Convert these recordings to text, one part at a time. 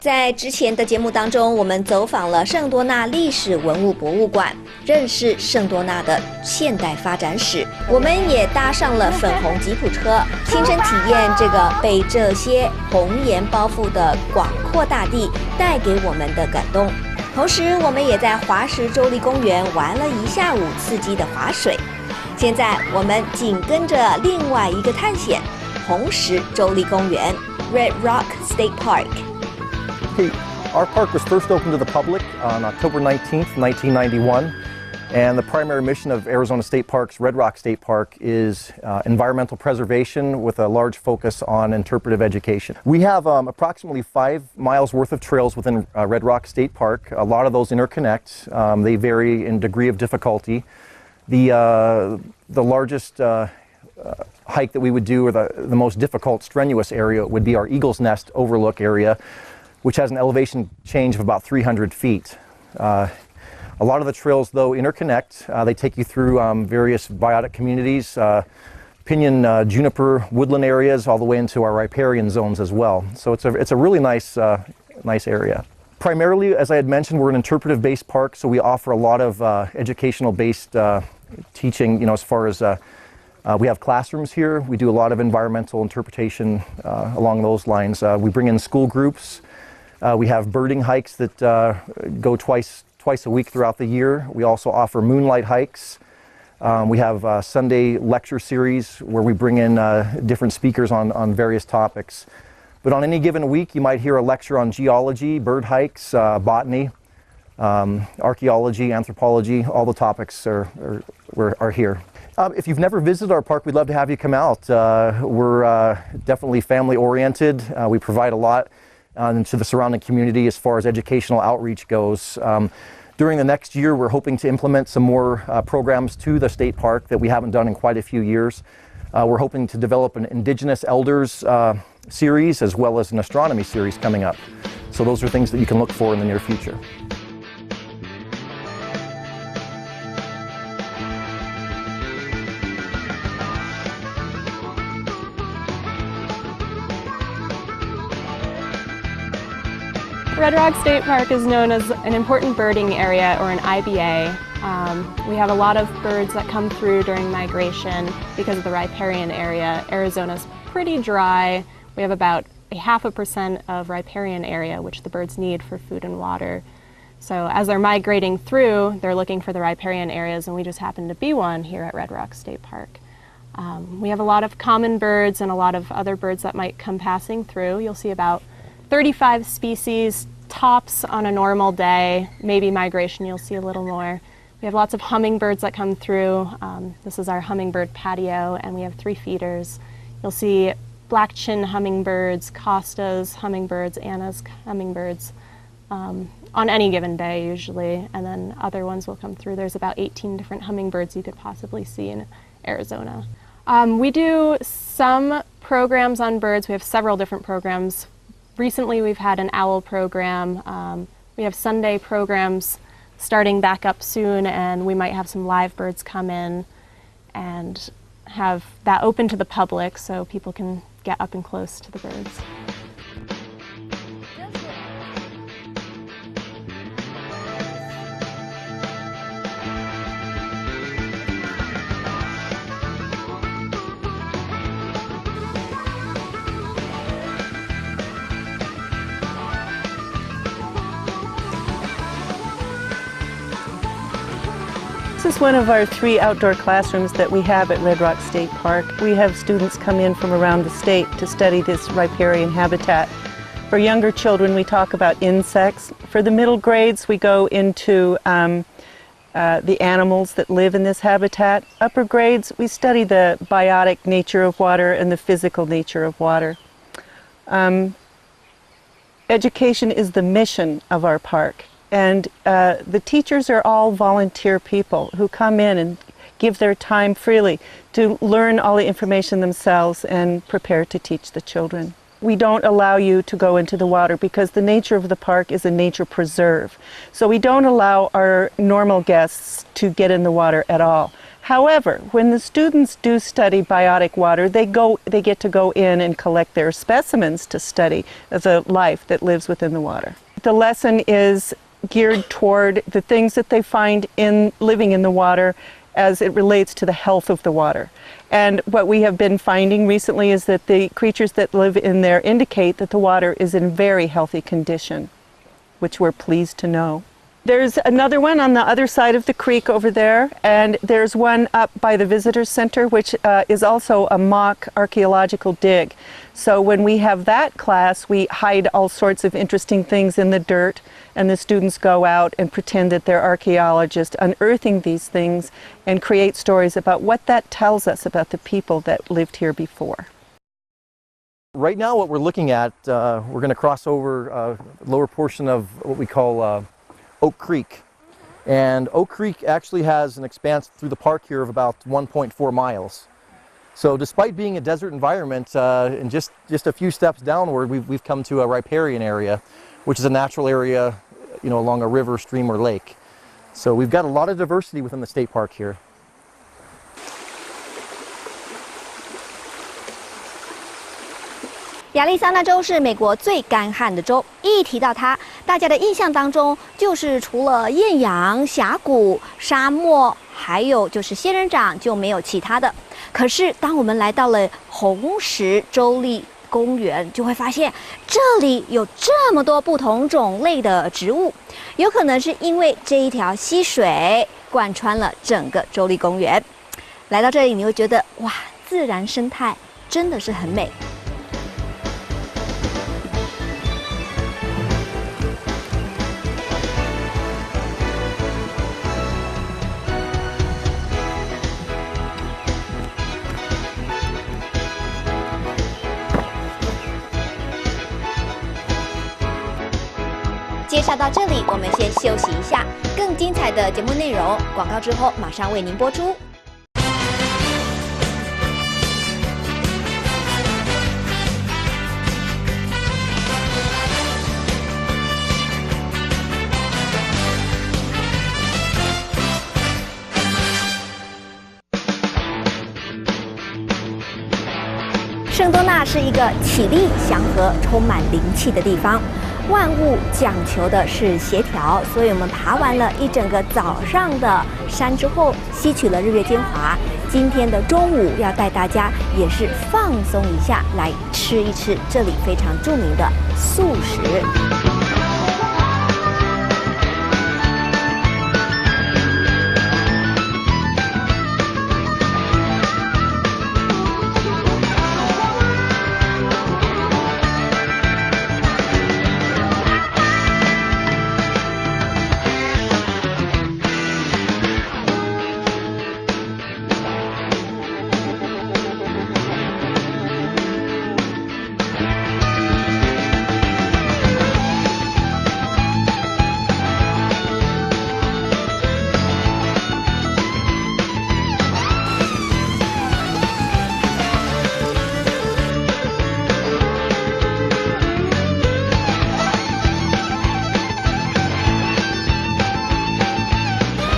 在之前的节目当中，我们走访了圣多纳历史文物博物馆，认识圣多纳的现代发展史。我们也搭上了粉红吉普车，亲身体验这个被这些红岩包覆的广阔大地带给我们的感动。同时，我们也在华石州立公园玩了一下午刺激的滑水。现在，我们紧跟着另外一个探险——红石州立公园 （Red Rock State Park）。Our park was first opened to the public on October 19th, 1991, and the primary mission of Arizona State Park's Red Rock State Park is environmental preservation with a large focus on interpretive education. We have approximately 5 miles worth of trails within Red Rock State Park. A lot of those interconnect. They vary in degree of difficulty. The largest hike that we would do, or the most difficult, strenuous area, would be our Eagle's Nest Overlook area, which has an elevation change of about 300 feet. A lot of the trails, though, interconnect. They take you through various biotic communities, pinyon, juniper, woodland areas, all the way into our riparian zones as well. So it's a really nice area. Primarily, as I had mentioned, we're an interpretive-based park, so we offer a lot of educational-based teaching, as far as we have classrooms here. We do a lot of environmental interpretation along those lines. We bring in school groups. We have birding hikes that go twice a week throughout the year. We also offer moonlight hikes. We have a Sunday lecture series where we bring in different speakers on various topics. But on any given week, you might hear a lecture on geology, bird hikes, botany, archaeology, anthropology. All the topics are here. If you've never visited our park, we'd love to have you come out. We're definitely family-oriented. We provide a lot to the surrounding community as far as educational outreach goes. During the next year, we're hoping to implement some more programs to the state park that we haven't done in quite a few years. We're hoping to develop an Indigenous Elders series as well as an astronomy series coming up. So those are things that you can look for in the near future. Red Rock State Park is known as an important birding area, or an IBA. We have a lot of birds that come through during migration because of the riparian area. Arizona's pretty dry. We have about 0.5% of riparian area, which the birds need for food and water. So as they're migrating through, they're looking for the riparian areas, and we just happen to be one here at Red Rock State Park. We have a lot of common birds and a lot of other birds that might come passing through. You'll see about 35 species tops on a normal day. Maybe migration you'll see a little more. We have lots of hummingbirds that come through. This is our hummingbird patio, and we have 3 feeders. You'll see black-chin hummingbirds, Costa's hummingbirds, Anna's hummingbirds on any given day usually, and then other ones will come through. There's about 18 different hummingbirds you could possibly see in Arizona. We do some programs on birds. We have several different programs. Recently we've had an owl program. We have Sunday programs starting back up soon, and we might have some live birds come in and have that open to the public so people can get up and close to the birds. This is one of our 3 outdoor classrooms that we have at Red Rock State Park. We have students come in from around the state to study this riparian habitat. For younger children, we talk about insects. For the middle grades, we go into the animals that live in this habitat. Upper grades, we study the biotic nature of water and the physical nature of water. Education is the mission of our park. And the teachers are all volunteer people who come in and give their time freely to learn all the information themselves and prepare to teach the children. We don't allow you to go into the water because the nature of the park is a nature preserve. So we don't allow our normal guests to get in the water at all. However, when the students do study biotic water, they get to go in and collect their specimens to study the life that lives within the water. The lesson is geared toward the things that they find in living in the water as it relates to the health of the water. And what we have been finding recently is that the creatures that live in there indicate that the water is in very healthy condition, which we're pleased to know. There's another one on the other side of the creek over there, and there's one up by the visitor center, which is also a mock archaeological dig. So when we have that class, we hide all sorts of interesting things in the dirt, and the students go out and pretend that they're archaeologists unearthing these things and create stories about what that tells us about the people that lived here before. Right now what we're looking at, we're going to cross over the lower portion of what we call Oak Creek. And Oak Creek actually has an expanse through the park here of about 1.4 miles. So despite being a desert environment, and just a few steps downward, we've come to a riparian area, which is a natural area, along a river, stream, or lake. So we've got a lot of diversity within the state park here. 亚利桑那州是美国最干旱的州，一提到它，大家的印象当中就是除了艳阳、峡谷、沙漠，还有就是仙人掌，就没有其他的。可是当我们来到了红石州立公园，就会发现这里有这么多不同种类的植物，有可能是因为这一条溪水贯穿了整个州立公园。来到这里，你会觉得哇，自然生态真的是很美。 介绍到这里，我们先休息一下。更精彩的节目内容，广告之后马上为您播出。圣多纳是一个体力祥和、充满灵气的地方。 万物讲求的是协调，所以我们爬完了一整个早上的山之后，吸取了日月精华。今天的中午要带大家也是放松一下，来吃一吃这里非常著名的素食。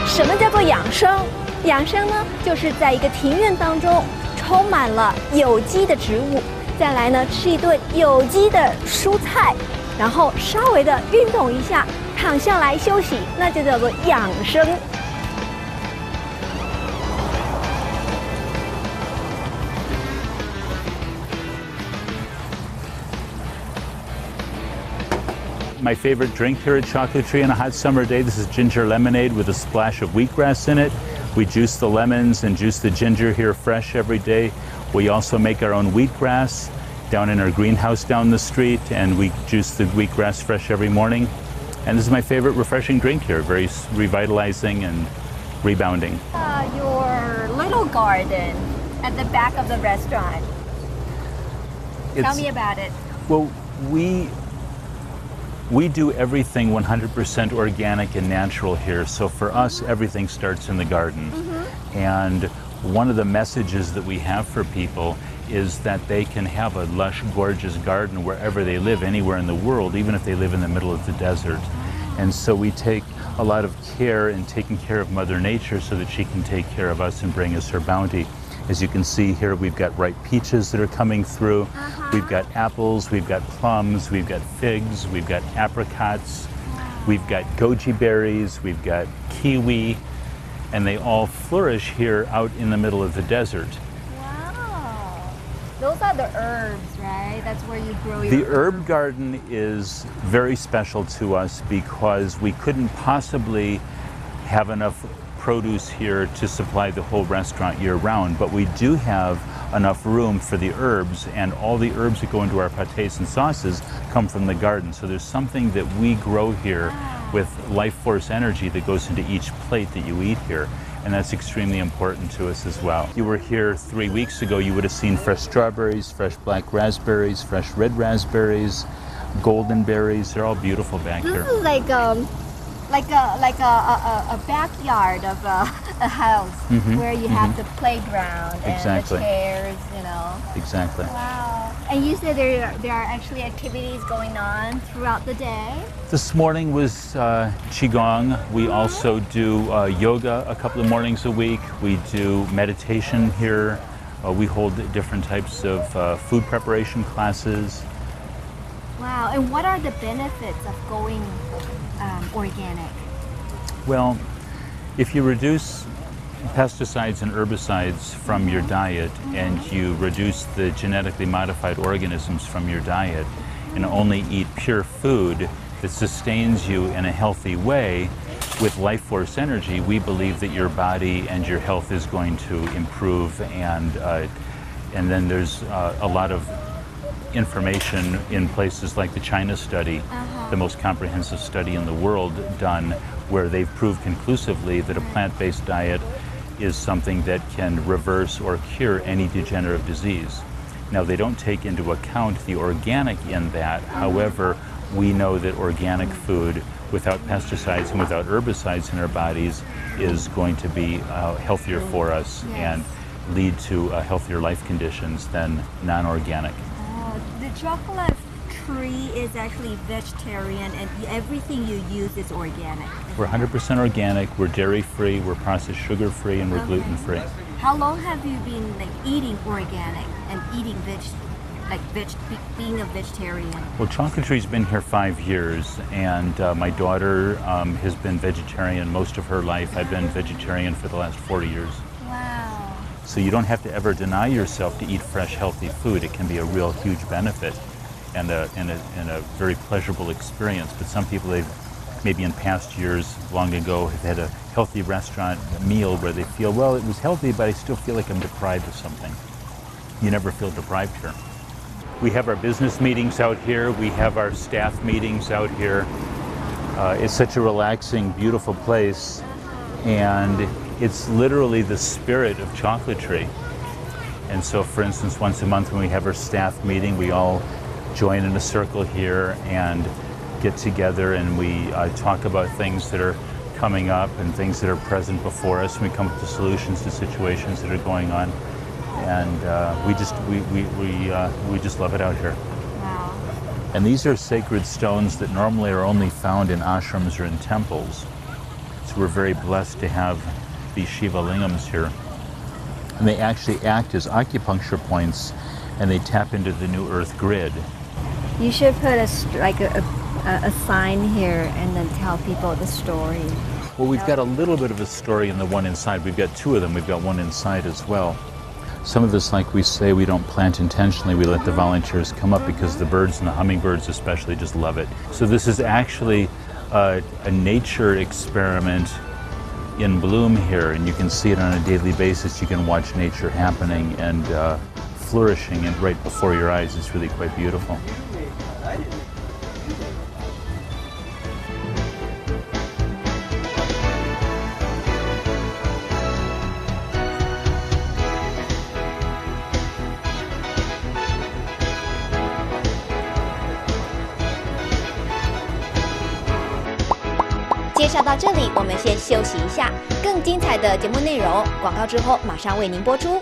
什么叫做养生？养生呢，就是在一个庭院当中充满了有机的植物，再来呢吃一顿有机的蔬菜，然后稍微的运动一下，躺下来休息，那就叫做养生。 My favorite drink here at Chocolate Tree on a hot summer day, this is ginger lemonade with a splash of wheatgrass in it. We juice the lemons and juice the ginger here fresh every day. We also make our own wheatgrass down in our greenhouse down the street, and we juice the wheatgrass fresh every morning. And this is my favorite refreshing drink here, very revitalizing and rebounding. Your little garden at the back of the restaurant. Tell me about it. Well, we do everything 100% organic and natural here. So for us, everything starts in the garden. And one of the messages that we have for people is that they can have a lush, gorgeous garden wherever they live, anywhere in the world, even if they live in the middle of the desert. And so we take a lot of care in taking care of Mother Nature so that she can take care of us and bring us her bounty. As you can see here, we've got ripe peaches that are coming through. We've got apples, we've got plums, we've got figs, we've got apricots, we've got goji berries, we've got kiwi, and they all flourish here out in the middle of the desert. Wow. Those are the herbs, right? That's where you grow your The herb garden is very special to us because we couldn't possibly have enough produce here to supply the whole restaurant year round, but we do have enough room for the herbs, and all the herbs that go into our pâtés and sauces come from the garden. So there's something that we grow here with life force energy that goes into each plate that you eat here, and that's extremely important to us as well. If you were here 3 weeks ago, you would have seen fresh strawberries, fresh black raspberries, fresh red raspberries, golden berries. They're all beautiful back here. This is like a backyard of a house where you have the playground and the chairs, you know. Exactly. Wow. And you said there are actually activities going on throughout the day? This morning was Qigong. We also do yoga a couple of mornings a week. We do meditation here. We hold different types of food preparation classes. Wow. And what are the benefits of going organic? Well, if you reduce pesticides and herbicides from your diet and you reduce the genetically modified organisms from your diet and only eat pure food that sustains you in a healthy way with life force energy, we believe that your body and your health is going to improve, and then there's a lot of information in places like the China study, the most comprehensive study in the world done, where they've proved conclusively that a plant-based diet is something that can reverse or cure any degenerative disease. Now, they don't take into account the organic in that. However, we know that organic food without pesticides and without herbicides in our bodies is going to be healthier for us and lead to healthier life conditions than non-organic. The chocolate tree is actually vegetarian, and everything you use is organic. We're 100% organic, we're dairy-free, we're processed sugar-free, and we're gluten-free. How long have you been eating organic and eating being a vegetarian? Well, Chocolate Tree's been here 5 years, and my daughter has been vegetarian most of her life. I've been vegetarian for the last 40 years. Wow. So you don't have to ever deny yourself to eat fresh, healthy food. It can be a real huge benefit and a very pleasurable experience. But some people, they've maybe in past years, long ago, have had a healthy restaurant meal where they feel, well, it was healthy, but I still feel like I'm deprived of something. You never feel deprived here. We have our business meetings out here. We have our staff meetings out here. It's such a relaxing, beautiful place. And it's literally the spirit of Chocolate Tree. And so, for instance, once a month when we have our staff meeting, we all join in a circle here and get together, and we talk about things that are coming up and things that are present before us. We come up with solutions to situations that are going on, and we just love it out here. Wow. And these are sacred stones that normally are only found in ashrams or in temples. So we're very blessed to have these Shiva lingams here. And they actually act as acupuncture points, and they tap into the new earth grid. You should put a sign here and then tell people the story. Well, we've got a little bit of a story in the one inside. We've got two of them. We've got one inside as well. Some of this, like we say, we don't plant intentionally. We let the volunteers come up because the birds, and the hummingbirds especially, just love it. So this is actually a nature experiment in bloom here, and you can see it on a daily basis. You can watch nature happening and flourishing and right before your eyes. It's really quite beautiful.介绍到这里，我们先休息一下。更精彩的节目内容，广告之后马上为您播出。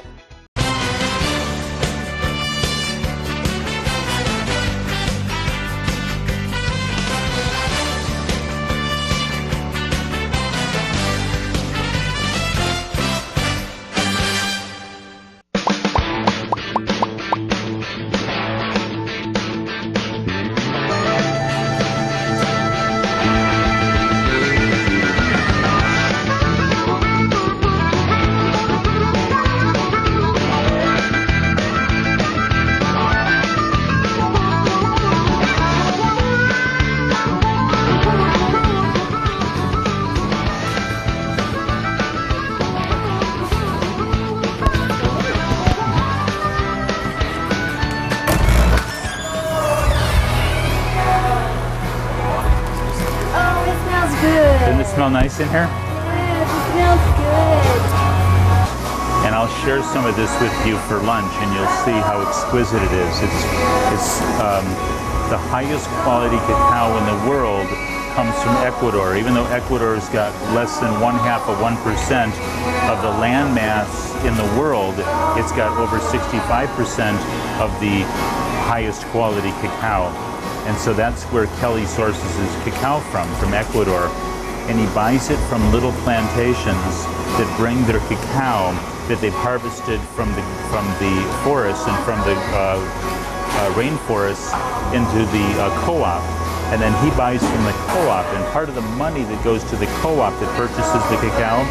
smell nice in here? Yes, it smells good. And I'll share some of this with you for lunch, and you'll see how exquisite it is. It's the highest quality cacao in the world comes from Ecuador. Even though Ecuador's got less than 1/2 of 1% of the land mass in the world, it's got over 65% of the highest quality cacao. And so that's where Kelly sources his cacao from Ecuador. And he buys it from little plantations that bring their cacao that they've harvested from the forest and from the rainforest into the co-op. And then he buys from the co-op, and part of the money that goes to the co-op that purchases the cacao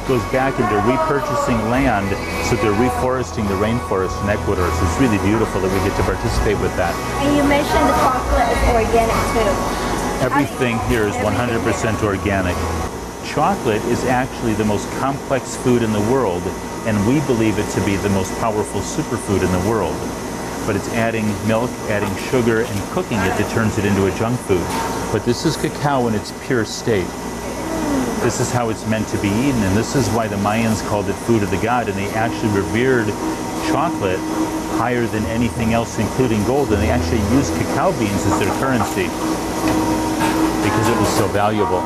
goes back into repurchasing land, so they're reforesting the rainforest in Ecuador. So it's really beautiful that we get to participate with that. And you mentioned the chocolate is organic too. Everything here is 100% organic. Chocolate is actually the most complex food in the world, and we believe it to be the most powerful superfood in the world. But it's adding milk, adding sugar, and cooking it that turns it into a junk food. But this is cacao in its pure state. This is how it's meant to be eaten, and this is why the Mayans called it food of the god, and they actually revered chocolate higher than anything else, including gold, and they actually used cacao beans as their currency because it was so valuable.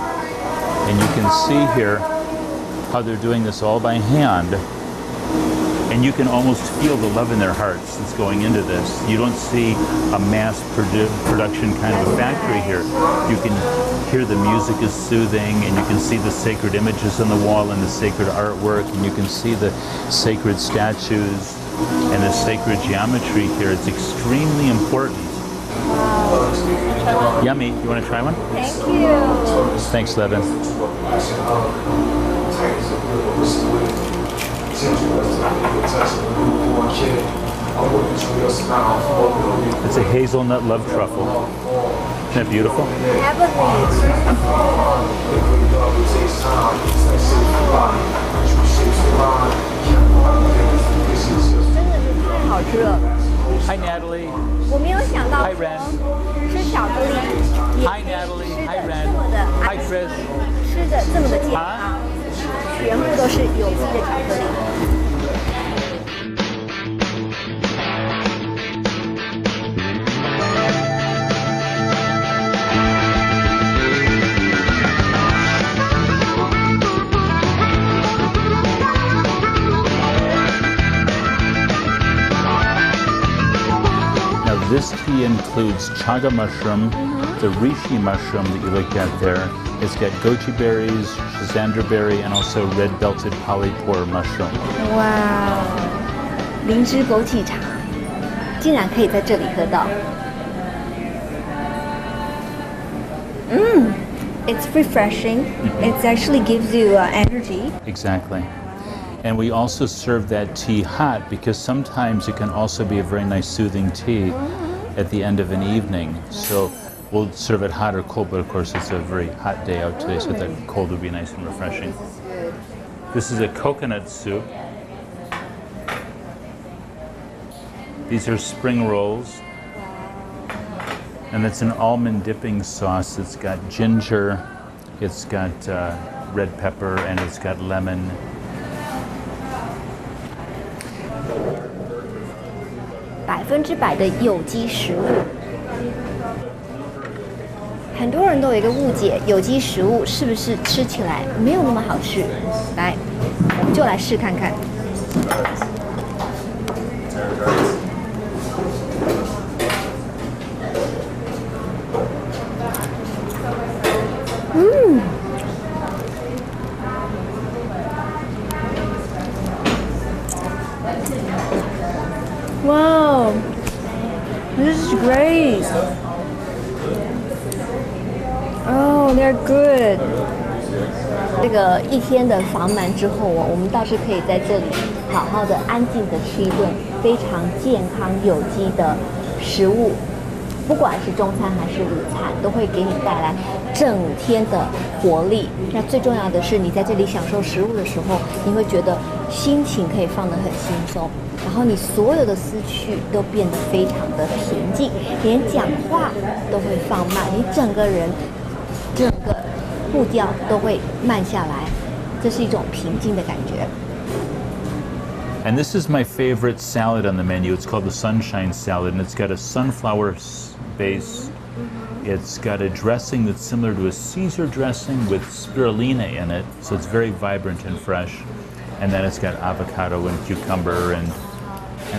And you can see here how they're doing this all by hand, and you can almost feel the love in their hearts that's going into this. You don't see a mass production kind of a factory here. You can hear the music is soothing, and you can see the sacred images on the wall and the sacred artwork, and you can see the sacred statues and the sacred geometry here. It's extremely important. Wow. Yummy. You want to try one? Thank you. Thanks, Levin. It's a hazelnut love truffle. Isn't that beautiful? Hi, Natalie. 我没有想到 Hi, Ren. 吃巧克力也 Hi, Natalie. 吃 Hi, 的 Ren. 这么的 Hi, Chris. 吃的这么的健康，全部都是有机的巧克力。This tea includes chaga mushroom, the reishi mushroom that you looked at there. It's got goji berries, schizandra berry, and also red-belted polypore mushroom. 哇，灵芝枸杞茶竟然可以在这里喝到。It's refreshing. It actually gives you energy. Exactly. And we also serve that tea hot because sometimes it can also be a very nice soothing tea at the end of an evening. So we'll serve it hot or cold, but of course it's a very hot day out today, so that cold would be nice and refreshing. This is a coconut soup. These are spring rolls. And it's an almond dipping sauce. It's got ginger, it's got red pepper, and it's got lemon. 100%的有机食物。很多人都有一个误解，有机食物是不是吃起来没有那么好吃？来，我们就来试看看。Wow, this is great. Oh, they're good. 这个一天的忙完之后哦，我们倒是可以在这里好好的、安静的吃一顿非常健康、有机的食物。不管是中餐还是午餐，都会给你带来整天的活力。那最重要的是，你在这里享受食物的时候，你会觉得心情可以放得很轻松，然后你所有的思绪都变得非常的平静，连讲话都会放慢，你整个人整个步调都会慢下来，这是一种平静的感觉。And this is my favorite salad on the menu. It's called the Sunshine Salad, and it's got a sunflower base. It's got a dressing that's similar to a Caesar dressing with spirulina in it, so it's very vibrant and fresh. And then it's got avocado and cucumber and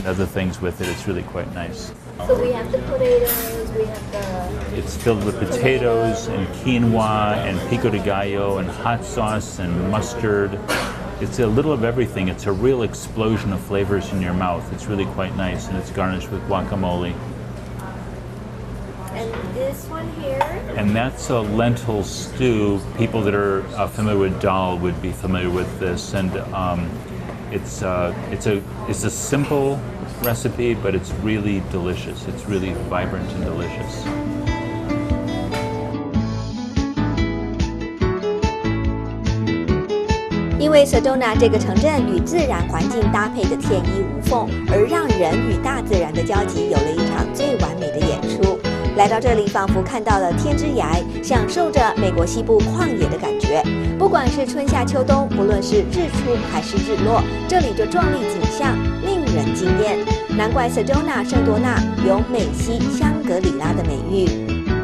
other things with it. It's really quite nice. So we have the potatoes, we have the... It's filled with potatoes and quinoa and pico de gallo and hot sauce and mustard. It's a little of everything. It's a real explosion of flavors in your mouth. It's really quite nice, and it's garnished with guacamole. And this one here? And that's a lentil stew. People that are familiar with dal would be familiar with this, and it's a simple recipe, but it's really delicious. It's really vibrant and delicious. 因为 Sedona 这个城镇与自然环境搭配的天衣无缝，而让人与大自然的交集有了一场最完美的演出。来到这里，仿佛看到了天之涯，享受着美国西部旷野的感觉。不管是春夏秋冬，不论是日出还是日落，这里的壮丽景象令人惊艳。难怪 Sedona 圣多纳有美西香格里拉的美誉。